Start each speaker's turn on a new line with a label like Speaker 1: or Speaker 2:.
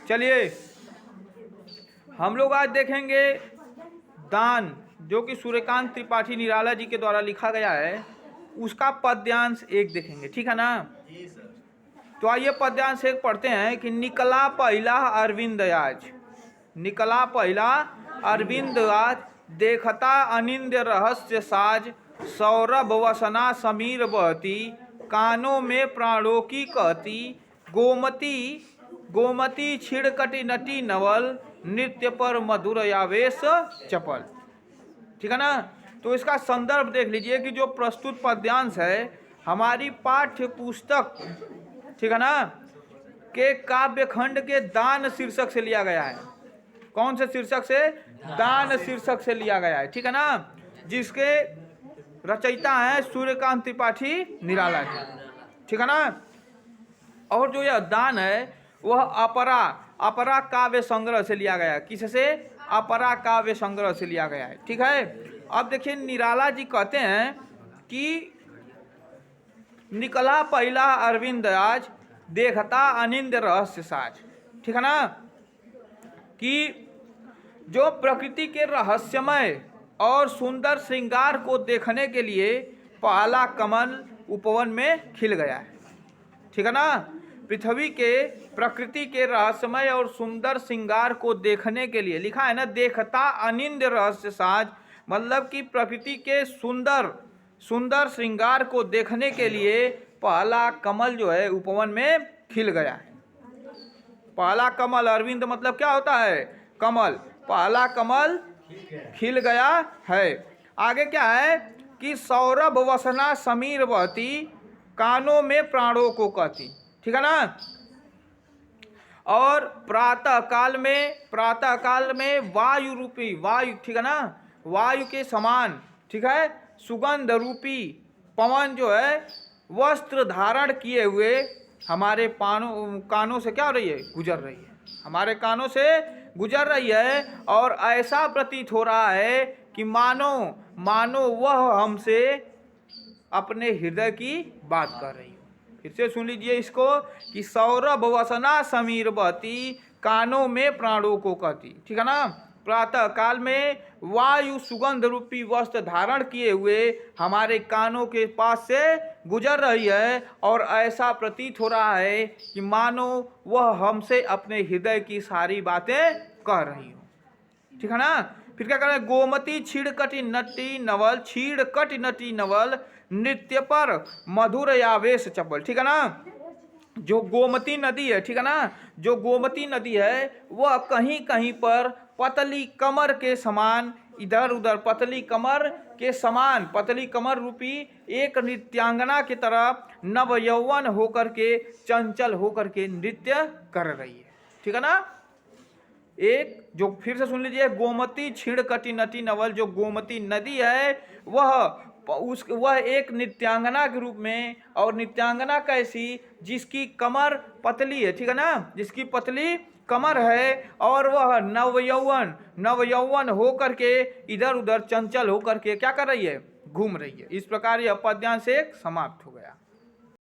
Speaker 1: चलिए हम लोग आज देखेंगे दान, जो कि सूर्यकांत त्रिपाठी निराला जी के द्वारा लिखा गया है, उसका पद्यांश एक देखेंगे, ठीक है ना। तो आइए पद्यांश एक पढ़ते हैं कि निकला पहला अरविंद आज, निकला पहला अरविंद आज, देखता अनिंद रहस्य साज, सौरभ वसना समीर बहती, कानों में प्राणों की कहती, गोमती गोमती छिड़कटी नटी नवल, नृत्य पर मधुर आवेश चपल। ठीक है ना। तो इसका संदर्भ देख लीजिए कि जो प्रस्तुत पद्यांश है हमारी पाठ्य पुस्तक, ठीक है ना, के काव्यखंड के दान शीर्षक से लिया गया है। कौन से शीर्षक से? दान शीर्षक से लिया गया है, ठीक है ना, जिसके रचयिता है सूर्यकांत त्रिपाठी निराला जी, ठीक है ना। और जो यह दान है वह अपरा काव्य संग्रह से लिया गया है। किससे? अपरा काव्य संग्रह से लिया गया है, ठीक है। अब देखिए निराला जी कहते हैं कि निकला पहला अरविंद आज, देखता अनिंद रहस्य साज, ठीक है ना, कि जो प्रकृति के रहस्यमय और सुंदर श्रृंगार को देखने के लिए पहला कमल उपवन में खिल गया है, ठीक है ना। पृथ्वी के प्रकृति के रहस्यमय और सुंदर श्रृंगार को देखने के लिए लिखा है ना, देखता अनिंद रहस्य साज, मतलब कि प्रकृति के सुंदर सुंदर श्रृंगार को देखने के लिए पहला कमल जो है उपवन में खिल गया है। पहला कमल, अरविंद मतलब क्या होता है? कमल। पहला कमल खिल गया है। आगे क्या है कि सौरभ वसना समीर बहती, कानों में प्राणों को कहती, ठीक है ना। और प्रातः काल में वायु रूपी, वायु, ठीक है ना, वायु के समान, ठीक है, सुगंध रूपी पवन जो है वस्त्र धारण किए हुए हमारे कानों से क्या हो रही है? गुजर रही है, हमारे कानों से गुजर रही है। और ऐसा प्रतीत हो रहा है कि मानो वह हमसे अपने हृदय की बात कर रही हो। फिर से सुन लीजिए इसको कि सौरभ वसना समीर बहती, कानों में प्राणों को कहती, ठीक है ना। प्रातः काल में वायु सुगंध रूपी वस्त्र धारण किए हुए हमारे कानों के पास से गुजर रही है और ऐसा प्रतीत हो रहा है कि मानो वह हमसे अपने हृदय की सारी बातें कह रही हो, ठीक है ना। फिर क्या कर रहे हैं? गोमती छिड़कटी नटी नवल, छिड़कटी नटी नवल, नृत्य पर मधुर आवेश चपल, ठीक है ना। जो गोमती नदी है, ठीक है ना, जो गोमती नदी है वह कहीं कहीं पर पतली कमर के समान, इधर उधर पतली कमर के समान, पतली कमर रूपी एक नृत्यांगना की तरह नव यौवन होकर के, चंचल होकर के नृत्य कर रही है, ठीक है ना। एक जो फिर से सुन लीजिए, गोमती छिड़कटी नटी नवल, जो गोमती नदी है वह एक नृत्यांगना के रूप में, और नृत्यांगना कैसी? जिसकी कमर पतली है, ठीक है ना, जिसकी पतली कमर है और वह नव यौवन होकर के इधर उधर चंचल होकर के क्या कर रही है? घूम रही है। इस प्रकार यह पद्यांश एक समाप्त हो गया।